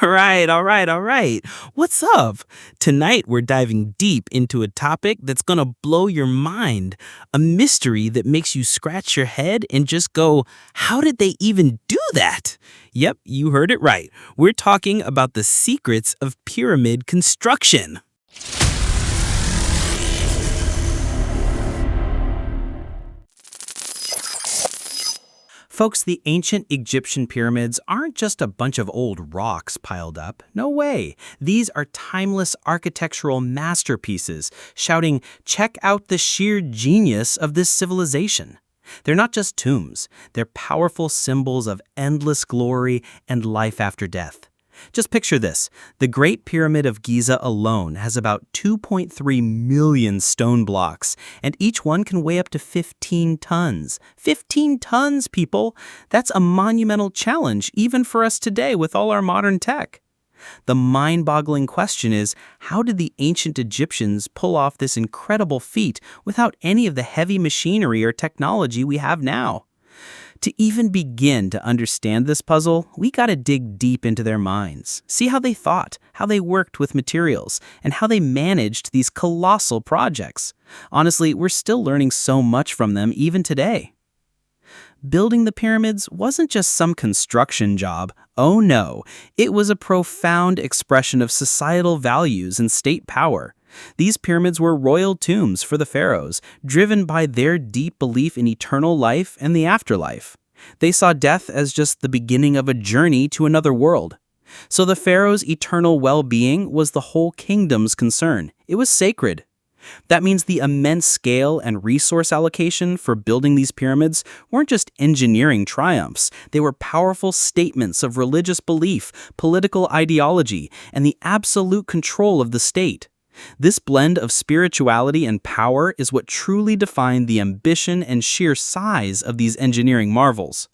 All right. What's up? Tonight we're diving deep into a topic that's gonna blow your mind. A mystery that makes you scratch your head and just go, how did they even do that? Yep, you heard it right. We're talking about the secrets of pyramid construction. Folks, the ancient Egyptian pyramids aren't just a bunch of old rocks piled up. No way. These are timeless architectural masterpieces, shouting, check out the sheer genius of this civilization. They're not just tombs. They're powerful symbols of endless glory and life after death. Just picture this. The Great Pyramid of Giza alone has about 2.3 million stone blocks, and each one can weigh up to 15 tons. 15 tons, people! That's a monumental challenge, even for us today with all our modern tech. The mind-boggling question is, how did the ancient Egyptians pull off this incredible feat without any of the heavy machinery or technology we have now? To even begin to understand this puzzle, we gotta dig deep into their minds, see how they thought, how they worked with materials, and how they managed these colossal projects. Honestly, we're still learning so much from them even today. Building the pyramids wasn't just some construction job. Oh no, it was a profound expression of societal values and state power. These pyramids were royal tombs for the pharaohs, driven by their deep belief in eternal life and the afterlife. They saw death as just the beginning of a journey to another world. So the pharaoh's eternal well-being was the whole kingdom's concern. It was sacred. That means the immense scale and resource allocation for building these pyramids weren't just engineering triumphs. They were powerful statements of religious belief, political ideology, and the absolute control of the state. This blend of spirituality and power is what truly defined the ambition and sheer size of these engineering marvels.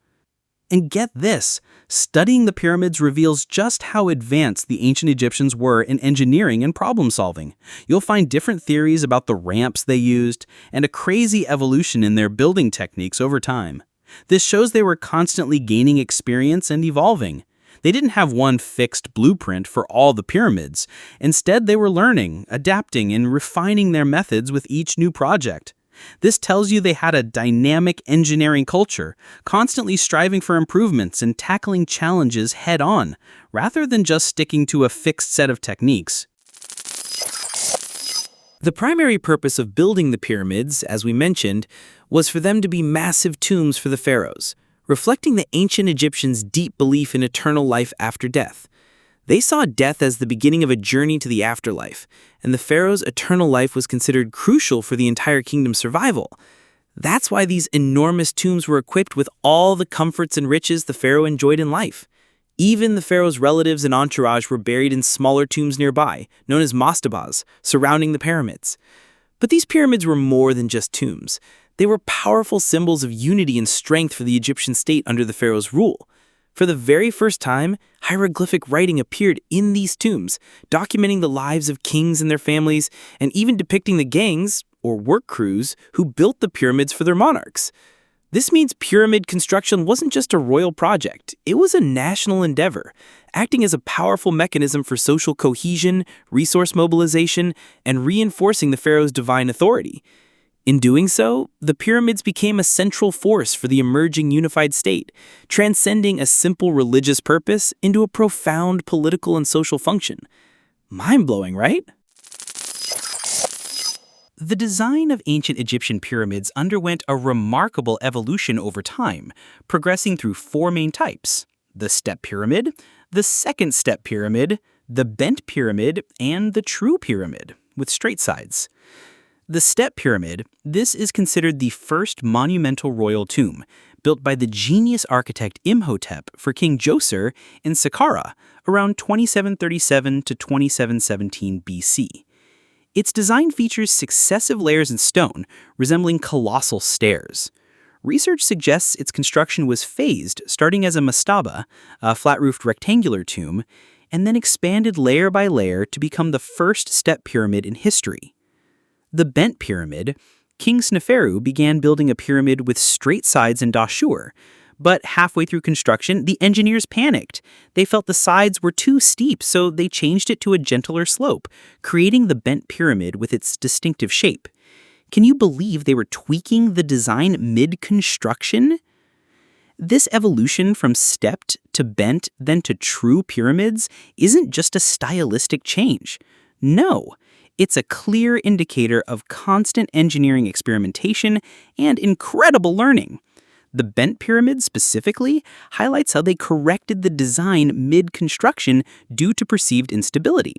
And get this, studying the pyramids reveals just how advanced the ancient Egyptians were in engineering and problem solving. You'll find different theories about the ramps they used, and a crazy evolution in their building techniques over time. This shows they were constantly gaining experience and evolving. They didn't have one fixed blueprint for all the pyramids. Instead, they were learning, adapting, and refining their methods with each new project. This tells you they had a dynamic engineering culture, constantly striving for improvements and tackling challenges head-on, rather than just sticking to a fixed set of techniques. The primary purpose of building the pyramids, as we mentioned, was for them to be massive tombs for the pharaohs, reflecting the ancient Egyptians' deep belief in eternal life after death. They saw death as the beginning of a journey to the afterlife, and the pharaoh's eternal life was considered crucial for the entire kingdom's survival. That's why these enormous tombs were equipped with all the comforts and riches the pharaoh enjoyed in life. Even the pharaoh's relatives and entourage were buried in smaller tombs nearby, known as mastabas, surrounding the pyramids. But these pyramids were more than just tombs. They were powerful symbols of unity and strength for the Egyptian state under the pharaoh's rule. For the very first time, hieroglyphic writing appeared in these tombs, documenting the lives of kings and their families, and even depicting the gangs, or work crews, who built the pyramids for their monarchs. This means pyramid construction wasn't just a royal project, it was a national endeavor, acting as a powerful mechanism for social cohesion, resource mobilization, and reinforcing the pharaoh's divine authority. In doing so, the pyramids became a central force for the emerging unified state, transcending a simple religious purpose into a profound political and social function. Mind-blowing, right? The design of ancient Egyptian pyramids underwent a remarkable evolution over time, progressing through four main types: the step pyramid, the second step pyramid, the bent pyramid, and the true pyramid, with straight sides. The step pyramid, this is considered the first monumental royal tomb, built by the genius architect Imhotep for King Djoser in Saqqara around 2737 to 2717 BC. Its design features successive layers in stone, resembling colossal stairs. Research suggests its construction was phased, starting as a mastaba, a flat-roofed rectangular tomb, and then expanded layer by layer to become the first step pyramid in history. The bent pyramid, King Sneferu began building a pyramid with straight sides and dashur, But halfway through construction, the engineers panicked. They felt the sides were too steep, so they changed it to a gentler slope, creating the bent pyramid with its distinctive shape. Can you believe they were tweaking the design mid-construction? This evolution from stepped to bent, then to true pyramids isn't just a stylistic change. No, it's a clear indicator of constant engineering experimentation and incredible learning. The bent pyramid specifically highlights how they corrected the design mid-construction due to perceived instability.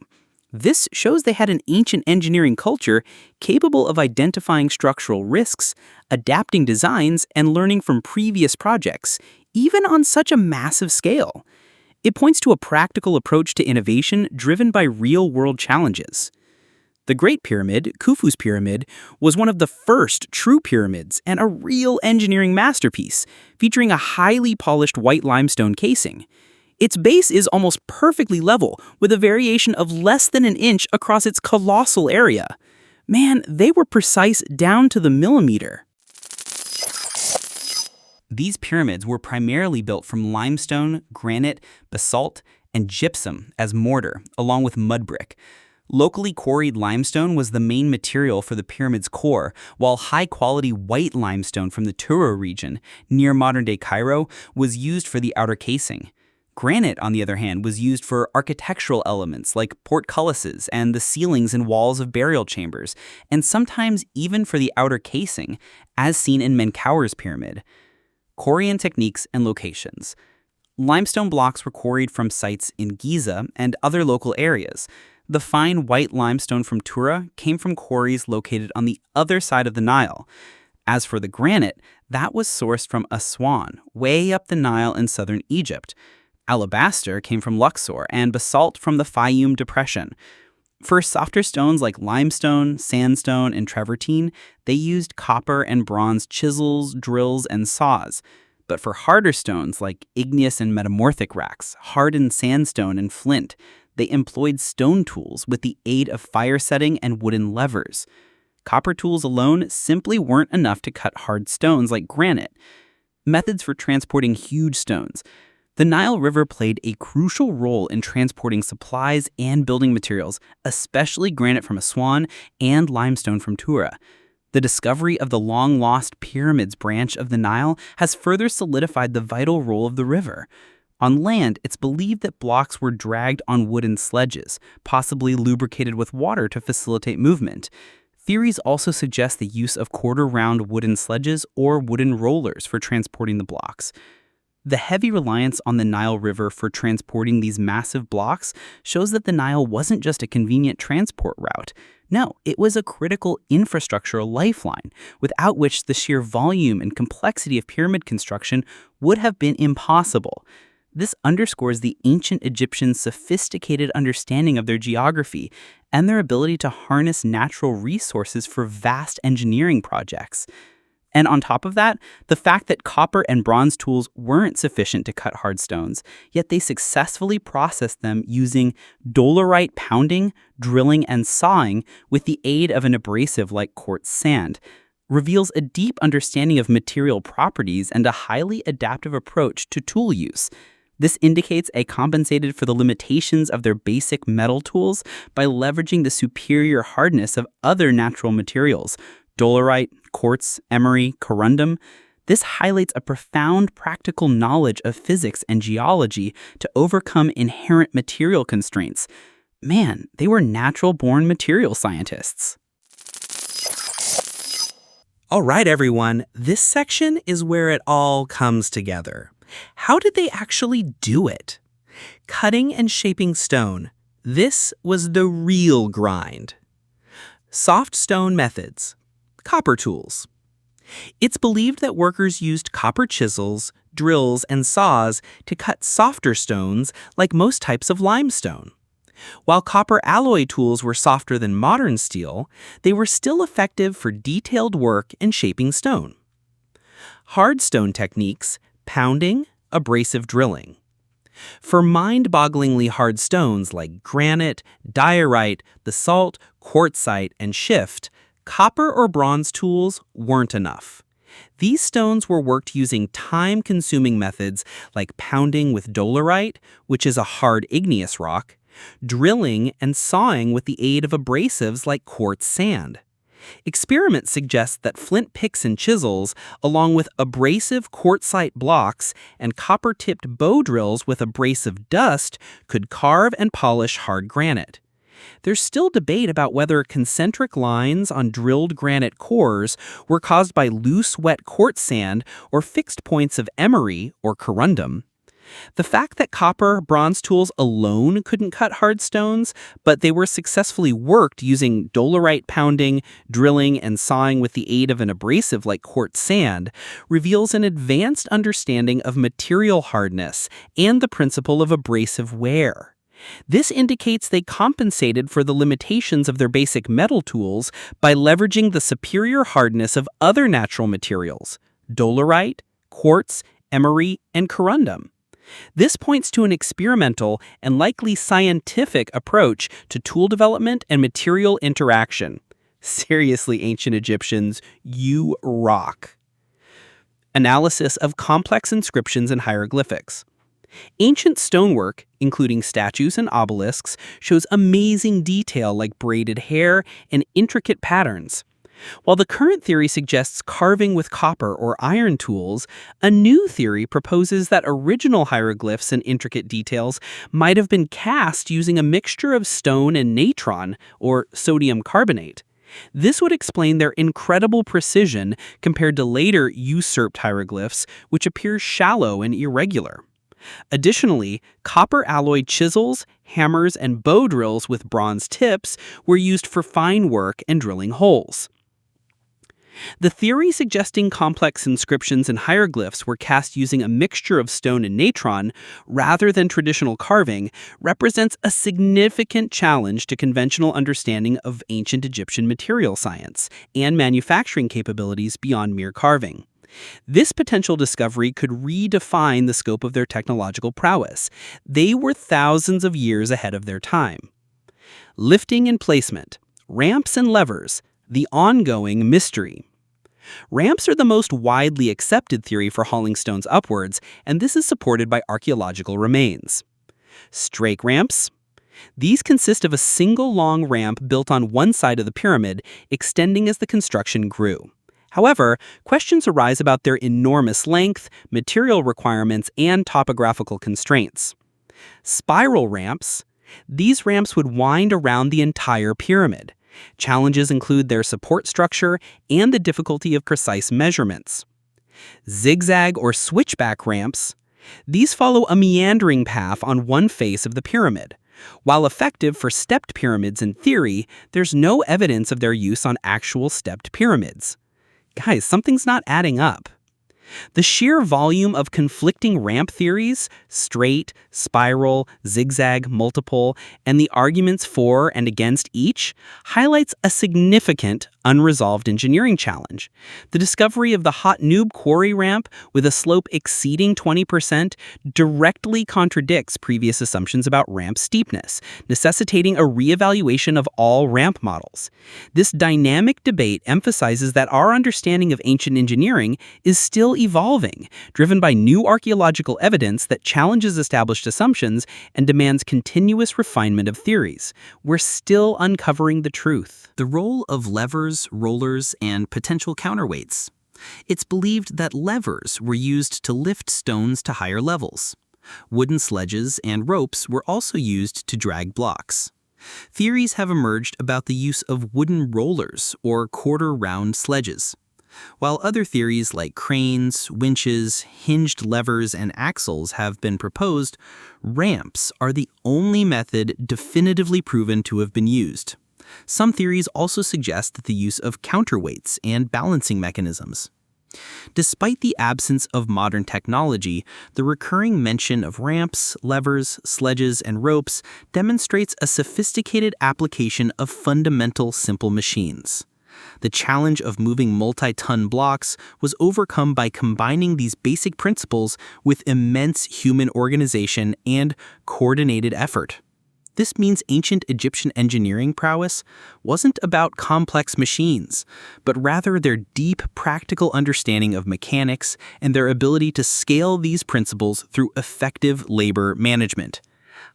This shows they had an ancient engineering culture capable of identifying structural risks, adapting designs, and learning from previous projects, even on such a massive scale. It points to a practical approach to innovation driven by real-world challenges. The Great Pyramid, Khufu's pyramid, was one of the first true pyramids and a real engineering masterpiece, featuring a highly polished white limestone casing. Its base is almost perfectly level, with a variation of less than an inch across its colossal area. Man, they were precise down to the millimeter. These pyramids were primarily built from limestone, granite, basalt, and gypsum as mortar, along with mud brick. Locally quarried limestone was the main material for the pyramid's core, while high-quality white limestone from the Tura region, near modern-day Cairo, was used for the outer casing. Granite, on the other hand, was used for architectural elements like portcullises and the ceilings and walls of burial chambers, and sometimes even for the outer casing, as seen in Menkaur's pyramid. Quarrying techniques and locations. Limestone blocks were quarried from sites in Giza and other local areas. The fine white limestone from Tura came from quarries located on the other side of the Nile. As for the granite, that was sourced from Aswan, way up the Nile in southern Egypt. Alabaster came from Luxor, and basalt from the Fayum Depression. For softer stones like limestone, sandstone, and travertine, they used copper and bronze chisels, drills, and saws. But for harder stones like igneous and metamorphic racks, hardened sandstone, and flint, they employed stone tools with the aid of fire setting and wooden levers. Copper tools alone simply weren't enough to cut hard stones like granite. Methods for transporting huge stones. The Nile River played a crucial role in transporting supplies and building materials, especially granite from Aswan and limestone from Tura. The discovery of the long-lost Pyramids branch of the Nile has further solidified the vital role of the river. On land, it's believed that blocks were dragged on wooden sledges, possibly lubricated with water to facilitate movement. Theories also suggest the use of quarter-round wooden sledges or wooden rollers for transporting the blocks. The heavy reliance on the Nile River for transporting these massive blocks shows that the Nile wasn't just a convenient transport route. No, it was a critical infrastructural lifeline, without which the sheer volume and complexity of pyramid construction would have been impossible. This underscores the ancient Egyptians' sophisticated understanding of their geography and their ability to harness natural resources for vast engineering projects. And on top of that, the fact that copper and bronze tools weren't sufficient to cut hard stones, yet they successfully processed them using dolerite pounding, drilling, and sawing with the aid of an abrasive like quartz sand, reveals a deep understanding of material properties and a highly adaptive approach to tool use. This indicates they compensated for the limitations of their basic metal tools by leveraging the superior hardness of other natural materials, dolerite, quartz, emery, corundum. This highlights a profound practical knowledge of physics and geology to overcome inherent material constraints. Man, they were natural-born material scientists. All right, everyone, this section is where it all comes together. How did they actually do it? Cutting and shaping stone. This was the real grind. Soft stone methods. Copper tools. It's believed that workers used copper chisels, drills, and saws to cut softer stones like most types of limestone. While copper alloy tools were softer than modern steel, they were still effective for detailed work and shaping stone. Hard stone techniques, pounding, abrasive drilling. For mind-bogglingly hard stones like granite, diorite, basalt, quartzite, and schist, copper or bronze tools weren't enough. These stones were worked using time-consuming methods like pounding with dolerite, which is a hard igneous rock, drilling and sawing with the aid of abrasives like quartz sand. Experiments suggest that flint picks and chisels, along with abrasive quartzite blocks and copper-tipped bow drills with abrasive dust, could carve and polish hard granite. There's still debate about whether concentric lines on drilled granite cores were caused by loose, wet quartz sand or fixed points of emery or corundum. The fact that copper bronze tools alone couldn't cut hard stones, but they were successfully worked using dolerite pounding, drilling, and sawing with the aid of an abrasive like quartz sand, reveals an advanced understanding of material hardness and the principle of abrasive wear. This indicates they compensated for the limitations of their basic metal tools by leveraging the superior hardness of other natural materials: dolerite, quartz, emery, and corundum. This points to an experimental and likely scientific approach to tool development and material interaction. Seriously, ancient Egyptians, you rock. Analysis of complex inscriptions and hieroglyphics. Ancient stonework, including statues and obelisks, shows amazing detail like braided hair and intricate patterns. While the current theory suggests carving with copper or iron tools, a new theory proposes that original hieroglyphs and intricate details might have been cast using a mixture of stone and natron, or sodium carbonate. This would explain their incredible precision compared to later usurped hieroglyphs, which appear shallow and irregular. Additionally, copper-alloyed chisels, hammers, and bow drills with bronze tips were used for fine work and drilling holes. The theory suggesting complex inscriptions and hieroglyphs were cast using a mixture of stone and natron rather than traditional carving represents a significant challenge to conventional understanding of ancient Egyptian material science and manufacturing capabilities beyond mere carving. This potential discovery could redefine the scope of their technological prowess. They were thousands of years ahead of their time. Lifting and placement, ramps and levers, the ongoing mystery. Ramps are the most widely accepted theory for hauling stones upwards, and this is supported by archaeological remains. Strake ramps. These consist of a single long ramp built on one side of the pyramid, extending as the construction grew. However, questions arise about their enormous length, material requirements, and topographical constraints. Spiral ramps. These ramps would wind around the entire pyramid. Challenges include their support structure and the difficulty of precise measurements. Zigzag or switchback ramps. These follow a meandering path on one face of the pyramid. While effective for stepped pyramids in theory, there's no evidence of their use on actual stepped pyramids. Guys, something's not adding up. The sheer volume of conflicting ramp theories, straight, spiral, zigzag, multiple, and the arguments for and against each, highlights a significant unresolved engineering challenge. The discovery of the Hot Noob quarry ramp with a slope exceeding 20% directly contradicts previous assumptions about ramp steepness, necessitating a reevaluation of all ramp models. This dynamic debate emphasizes that our understanding of ancient engineering is still evolving, driven by new archaeological evidence that challenges established assumptions and demands continuous refinement of theories. We're still uncovering the truth. The role of levers, rollers, and potential counterweights. It's believed that levers were used to lift stones to higher levels. Wooden sledges and ropes were also used to drag blocks. Theories have emerged about the use of wooden rollers or quarter-round sledges. While other theories like cranes, winches, hinged levers, and axles have been proposed, ramps are the only method definitively proven to have been used. Some theories also suggest the use of counterweights and balancing mechanisms. Despite the absence of modern technology, the recurring mention of ramps, levers, sledges, and ropes demonstrates a sophisticated application of fundamental simple machines. The challenge of moving multi-ton blocks was overcome by combining these basic principles with immense human organization and coordinated effort. This means ancient Egyptian engineering prowess wasn't about complex machines, but rather their deep practical understanding of mechanics and their ability to scale these principles through effective labor management,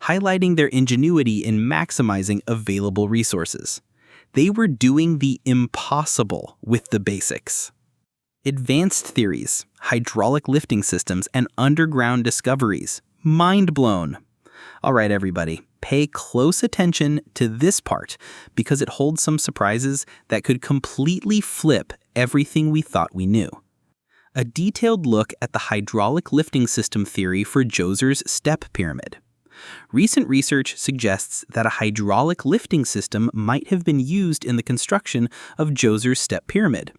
highlighting their ingenuity in maximizing available resources. They were doing the impossible with the basics. Advanced theories, hydraulic lifting systems, and underground discoveries. Mind blown. All right, everybody, pay close attention to this part because it holds some surprises that could completely flip everything we thought we knew. A detailed look at the hydraulic lifting system theory for Djoser's step pyramid. Recent research suggests that a hydraulic lifting system might have been used in the construction of Djoser's step pyramid.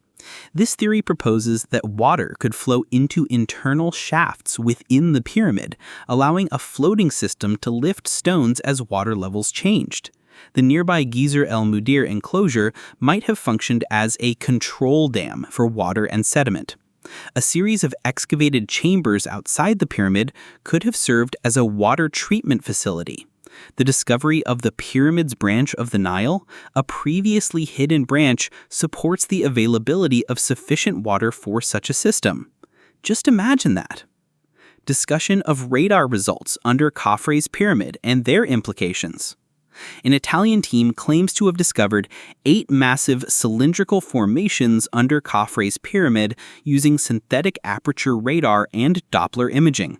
This theory proposes that water could flow into internal shafts within the pyramid, allowing a floating system to lift stones as water levels changed. The nearby Geyser El Mudir enclosure might have functioned as a control dam for water and sediment. A series of excavated chambers outside the pyramid could have served as a water treatment facility. The discovery of the pyramid's branch of the Nile, a previously hidden branch, supports the availability of sufficient water for such a system. Just imagine that. Discussion of radar results under Khafre's pyramid and their implications. An Italian team claims to have discovered 8 massive cylindrical formations under Khafre's pyramid using synthetic aperture radar and Doppler imaging.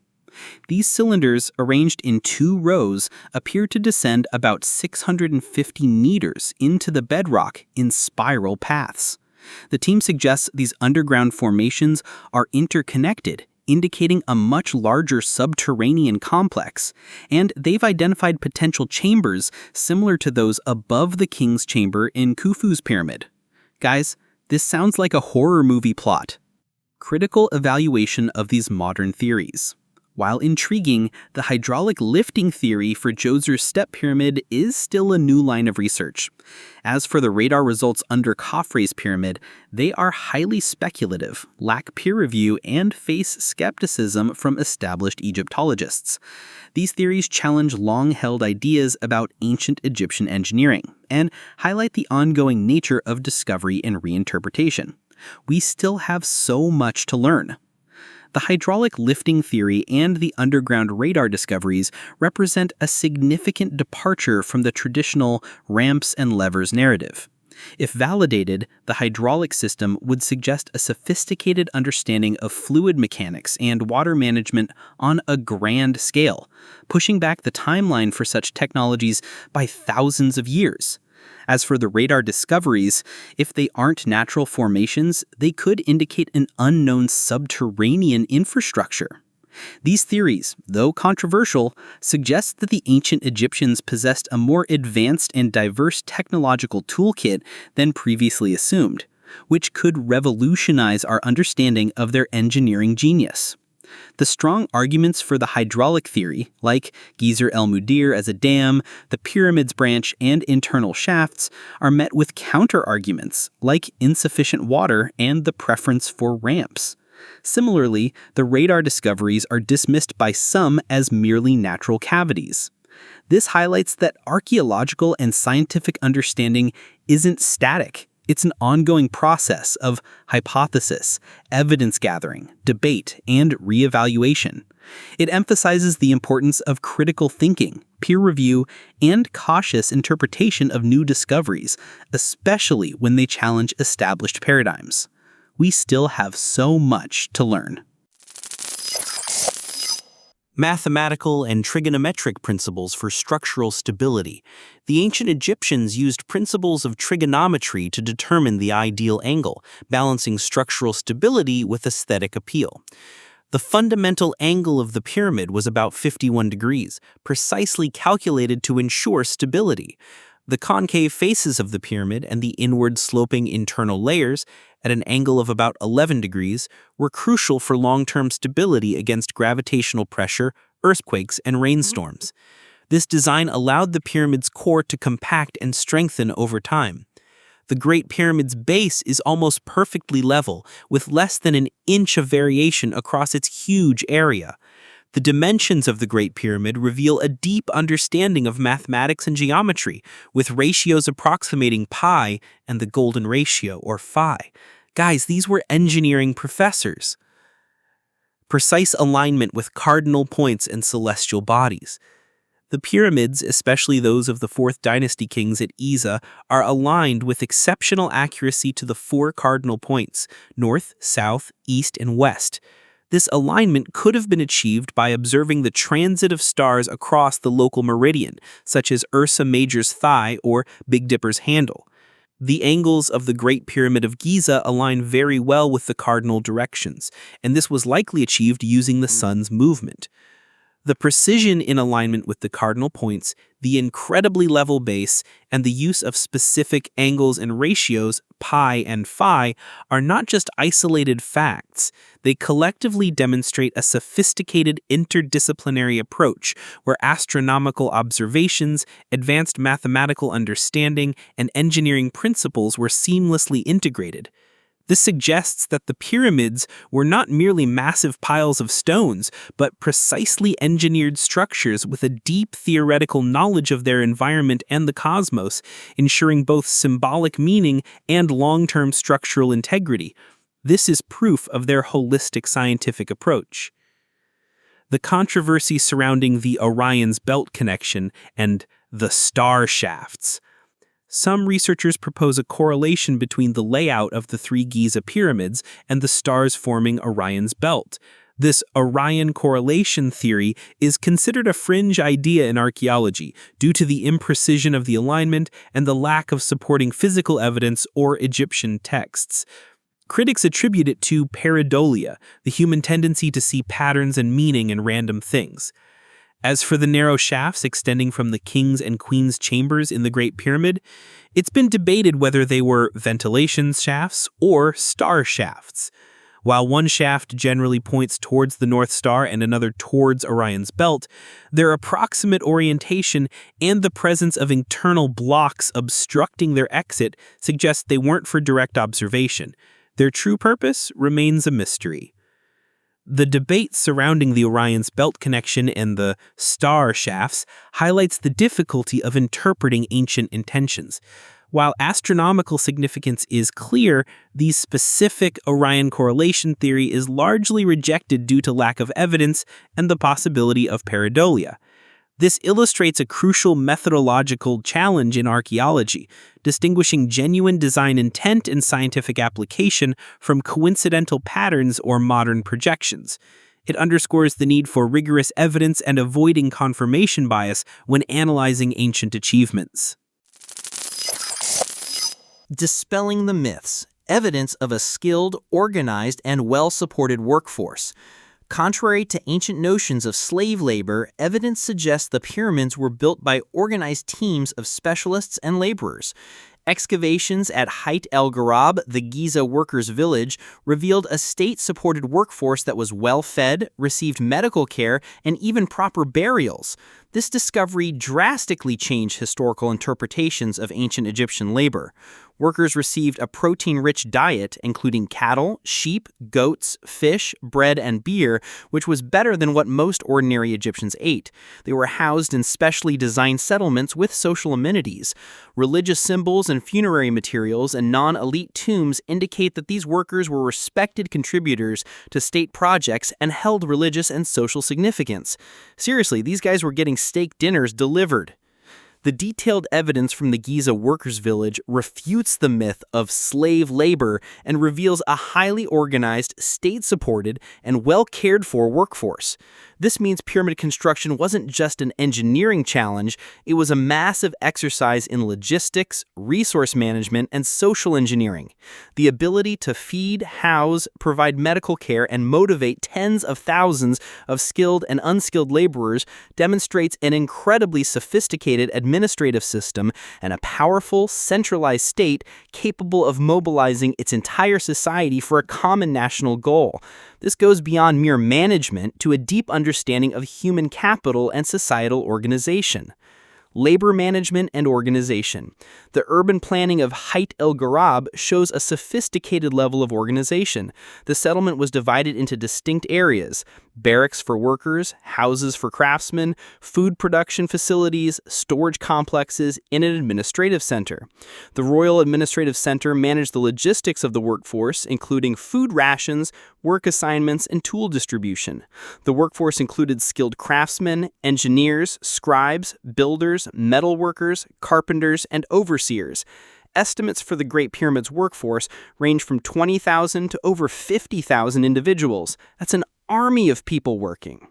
These cylinders, arranged in 2 rows, appear to descend about 650 meters into the bedrock in spiral paths. The team suggests these underground formations are interconnected, indicating a much larger subterranean complex, and they've identified potential chambers similar to those above the king's chamber in Khufu's pyramid. Guys, this sounds like a horror movie plot. Critical evaluation of these modern theories. While intriguing, the hydraulic lifting theory for Djoser's step pyramid is still a new line of research. As for the radar results under Khafre's pyramid, they are highly speculative, lack peer review, and face skepticism from established Egyptologists. These theories challenge long-held ideas about ancient Egyptian engineering and highlight the ongoing nature of discovery and reinterpretation. We still have so much to learn. The hydraulic lifting theory and the underground radar discoveries represent a significant departure from the traditional ramps and levers narrative. If validated, the hydraulic system would suggest a sophisticated understanding of fluid mechanics and water management on a grand scale, pushing back the timeline for such technologies by thousands of years. As for the radar discoveries, if they aren't natural formations, they could indicate an unknown subterranean infrastructure. These theories, though controversial, suggest that the ancient Egyptians possessed a more advanced and diverse technological toolkit than previously assumed, which could revolutionize our understanding of their engineering genius. The strong arguments for the hydraulic theory, like Geyser El Mudir as a dam, the pyramid's branch, and internal shafts, are met with counter-arguments, like insufficient water and the preference for ramps. Similarly, the radar discoveries are dismissed by some as merely natural cavities. This highlights that archaeological and scientific understanding isn't static. It's an ongoing process of hypothesis, evidence gathering, debate, and reevaluation. It emphasizes the importance of critical thinking, peer review, and cautious interpretation of new discoveries, especially when they challenge established paradigms. We still have so much to learn. Mathematical and trigonometric principles for structural stability. The ancient Egyptians used principles of trigonometry to determine the ideal angle, balancing structural stability with aesthetic appeal. The fundamental angle of the pyramid was about 51 degrees, precisely calculated to ensure stability. The concave faces of the pyramid and the inward-sloping internal layers, at an angle of about 11 degrees, were crucial for long-term stability against gravitational pressure, earthquakes, and rainstorms. This design allowed the pyramid's core to compact and strengthen over time. The Great Pyramid's base is almost perfectly level, with less than an inch of variation across its huge area. The dimensions of the Great Pyramid reveal a deep understanding of mathematics and geometry, with ratios approximating pi and the golden ratio, or phi. Guys, these were engineering professors. Precise alignment with cardinal points and celestial bodies. The pyramids, especially those of the 4th dynasty kings at Giza, are aligned with exceptional accuracy to the 4 cardinal points, north, south, east, and west. This alignment could have been achieved by observing the transit of stars across the local meridian, such as Ursa Major's thigh or Big Dipper's handle. The angles of the Great Pyramid of Giza align very well with the cardinal directions, and this was likely achieved using the sun's movement. The precision in alignment with the cardinal points, the incredibly level base, and the use of specific angles and ratios, pi and phi, are not just isolated facts. They collectively demonstrate a sophisticated interdisciplinary approach where astronomical observations, advanced mathematical understanding, and engineering principles were seamlessly integrated. This suggests that the pyramids were not merely massive piles of stones, but precisely engineered structures with a deep theoretical knowledge of their environment and the cosmos, ensuring both symbolic meaning and long-term structural integrity. This is proof of their holistic scientific approach. The controversy surrounding the Orion's Belt connection and the star shafts. Some researchers propose a correlation between the layout of the 3 Giza pyramids and the stars forming Orion's Belt. This Orion correlation theory is considered a fringe idea in archaeology due to the imprecision of the alignment and the lack of supporting physical evidence or Egyptian texts. Critics attribute it to pareidolia, the human tendency to see patterns and meaning in random things. As for the narrow shafts extending from the king's and queen's chambers in the Great Pyramid, it's been debated whether they were ventilation shafts or star shafts. While one shaft generally points towards the North Star and another towards Orion's Belt, their approximate orientation and the presence of internal blocks obstructing their exit suggest they weren't for direct observation. Their true purpose remains a mystery. The debate surrounding the Orion's Belt connection and the star shafts highlights the difficulty of interpreting ancient intentions. While astronomical significance is clear, the specific Orion correlation theory is largely rejected due to lack of evidence and the possibility of pareidolia. This illustrates a crucial methodological challenge in archaeology, distinguishing genuine design intent and scientific application from coincidental patterns or modern projections. It underscores the need for rigorous evidence and avoiding confirmation bias when analyzing ancient achievements. Dispelling the myths, evidence of a skilled, organized, and well-supported workforce. Contrary to ancient notions of slave labor, evidence suggests the pyramids were built by organized teams of specialists and laborers. Excavations at Hayt el Garab, the Giza workers' village, revealed a state-supported workforce that was well-fed, received medical care, and even proper burials. This discovery drastically changed historical interpretations of ancient Egyptian labor. Workers received a protein-rich diet, including cattle, sheep, goats, fish, bread, and beer, which was better than what most ordinary Egyptians ate. They were housed in specially designed settlements with social amenities. Religious symbols and funerary materials and non-elite tombs indicate that these workers were respected contributors to state projects and held religious and social significance. Seriously, these guys were getting steak dinners delivered. The detailed evidence from the Giza workers' village refutes the myth of slave labor and reveals a highly organized, state-supported, and well-cared-for workforce. This means pyramid construction wasn't just an engineering challenge, it was a massive exercise in logistics, resource management, and social engineering. The ability to feed, house, provide medical care, and motivate tens of thousands of skilled and unskilled laborers demonstrates an incredibly sophisticated administrative system and a powerful, centralized state capable of mobilizing its entire society for a common national goal. This goes beyond mere management to a deep understanding of human capital and societal organization. Labor management and organization. The urban planning of Hayt el Garab shows a sophisticated level of organization. The settlement was divided into distinct areas: barracks for workers, houses for craftsmen, food production facilities, storage complexes, and an administrative center. The Royal Administrative Center managed the logistics of the workforce, including food rations, work assignments, and tool distribution. The workforce included skilled craftsmen, engineers, scribes, builders, metal workers, carpenters, and overseers. Estimates for the Great Pyramids workforce range from 20,000 to over 50,000 individuals. That's an army of people working.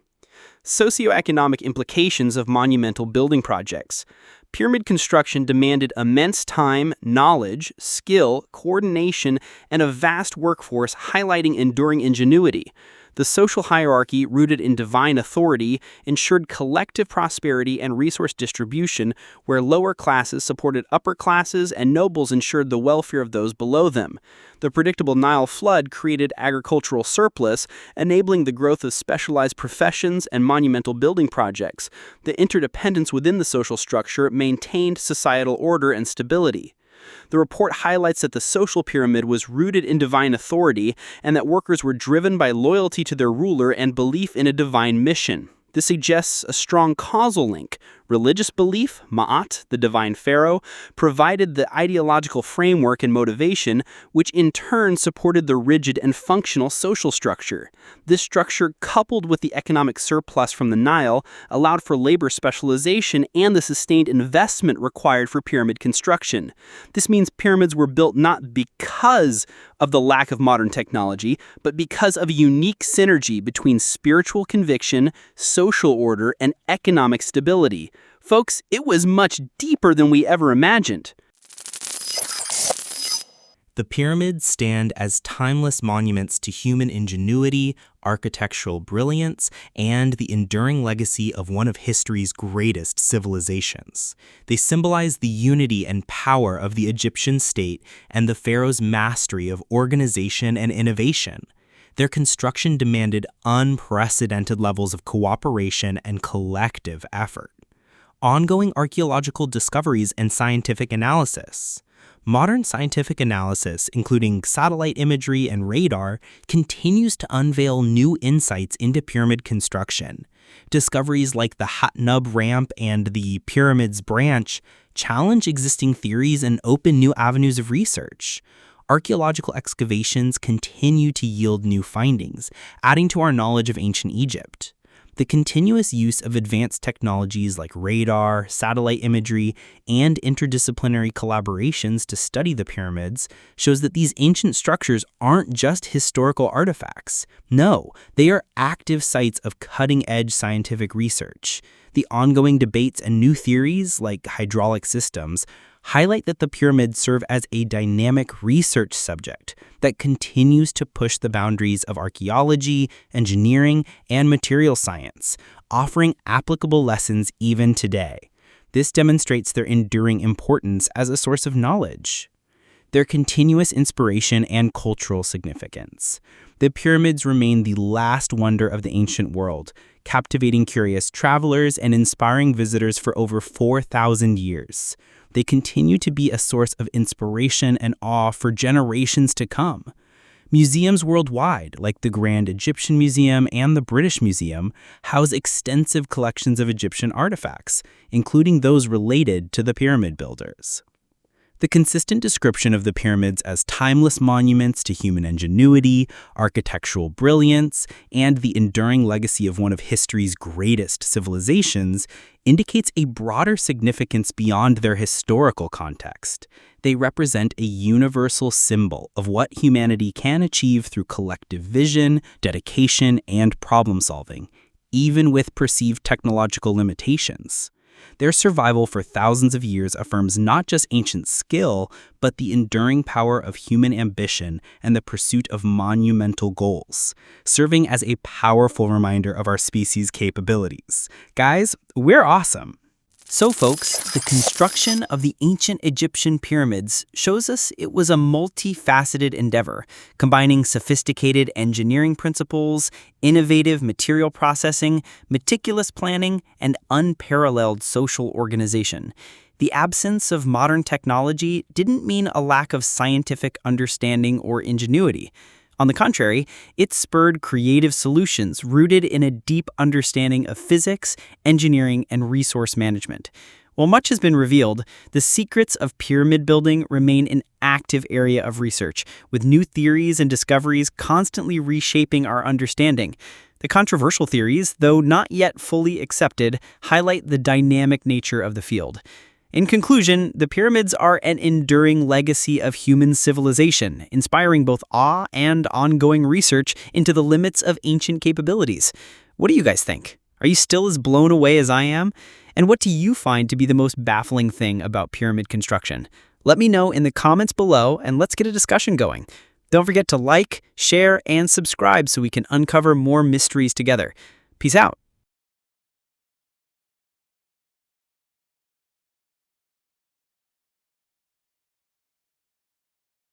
Socioeconomic implications of monumental building projects. Pyramid construction demanded immense time, knowledge, skill, coordination, and a vast workforce highlighting enduring ingenuity. The social hierarchy, rooted in divine authority, ensured collective prosperity and resource distribution, where lower classes supported upper classes and nobles ensured the welfare of those below them. The predictable Nile flood created agricultural surplus, enabling the growth of specialized professions and monumental building projects. The interdependence within the social structure maintained societal order and stability. The report highlights that the social pyramid was rooted in divine authority and that workers were driven by loyalty to their ruler and belief in a divine mission. This suggests a strong causal link. Religious belief, Ma'at, the divine pharaoh, provided the ideological framework and motivation, which in turn supported the rigid and functional social structure. This structure, coupled with the economic surplus from the Nile, allowed for labor specialization and the sustained investment required for pyramid construction. This means pyramids were built not because of the lack of modern technology, but because of a unique synergy between spiritual conviction, social order, and economic stability. Folks, it was much deeper than we ever imagined. The pyramids stand as timeless monuments to human ingenuity, architectural brilliance, and the enduring legacy of one of history's greatest civilizations. They symbolize the unity and power of the Egyptian state and the pharaoh's mastery of organization and innovation. Their construction demanded unprecedented levels of cooperation and collective effort. Ongoing archaeological discoveries and scientific analysis. Modern scientific analysis, including satellite imagery and radar, continues to unveil new insights into pyramid construction. Discoveries like the Hatnub ramp and the pyramid's branch challenge existing theories and open new avenues of research. Archaeological excavations continue to yield new findings, adding to our knowledge of ancient Egypt. The continuous use of advanced technologies like radar, satellite imagery, and interdisciplinary collaborations to study the pyramids shows that these ancient structures aren't just historical artifacts. No, they are active sites of cutting-edge scientific research. The ongoing debates and new theories, like hydraulic systems, highlight that the pyramids serve as a dynamic research subject that continues to push the boundaries of archaeology, engineering, and material science, offering applicable lessons even today. This demonstrates their enduring importance as a source of knowledge. Their continuous inspiration and cultural significance. The pyramids remain the last wonder of the ancient world, captivating curious travelers and inspiring visitors for over 4,000 years. They continue to be a source of inspiration and awe for generations to come. Museums worldwide, like the Grand Egyptian Museum and the British Museum, house extensive collections of Egyptian artifacts, including those related to the pyramid builders. The consistent description of the pyramids as timeless monuments to human ingenuity, architectural brilliance, and the enduring legacy of one of history's greatest civilizations indicates a broader significance beyond their historical context. They represent a universal symbol of what humanity can achieve through collective vision, dedication, and problem-solving, even with perceived technological limitations. Their survival for thousands of years affirms not just ancient skill, but the enduring power of human ambition and the pursuit of monumental goals, serving as a powerful reminder of our species' capabilities. Guys, we're awesome! So folks, the construction of the ancient Egyptian pyramids shows us it was a multifaceted endeavor, combining sophisticated engineering principles, innovative material processing, meticulous planning, and unparalleled social organization. The absence of modern technology didn't mean a lack of scientific understanding or ingenuity. On the contrary, it spurred creative solutions rooted in a deep understanding of physics, engineering, and resource management. While much has been revealed, the secrets of pyramid building remain an active area of research, with new theories and discoveries constantly reshaping our understanding. The controversial theories, though not yet fully accepted, highlight the dynamic nature of the field. In conclusion, the pyramids are an enduring legacy of human civilization, inspiring both awe and ongoing research into the limits of ancient capabilities. What do you guys think? Are you still as blown away as I am? And what do you find to be the most baffling thing about pyramid construction? Let me know in the comments below, and let's get a discussion going. Don't forget to like, share, and subscribe so we can uncover more mysteries together. Peace out.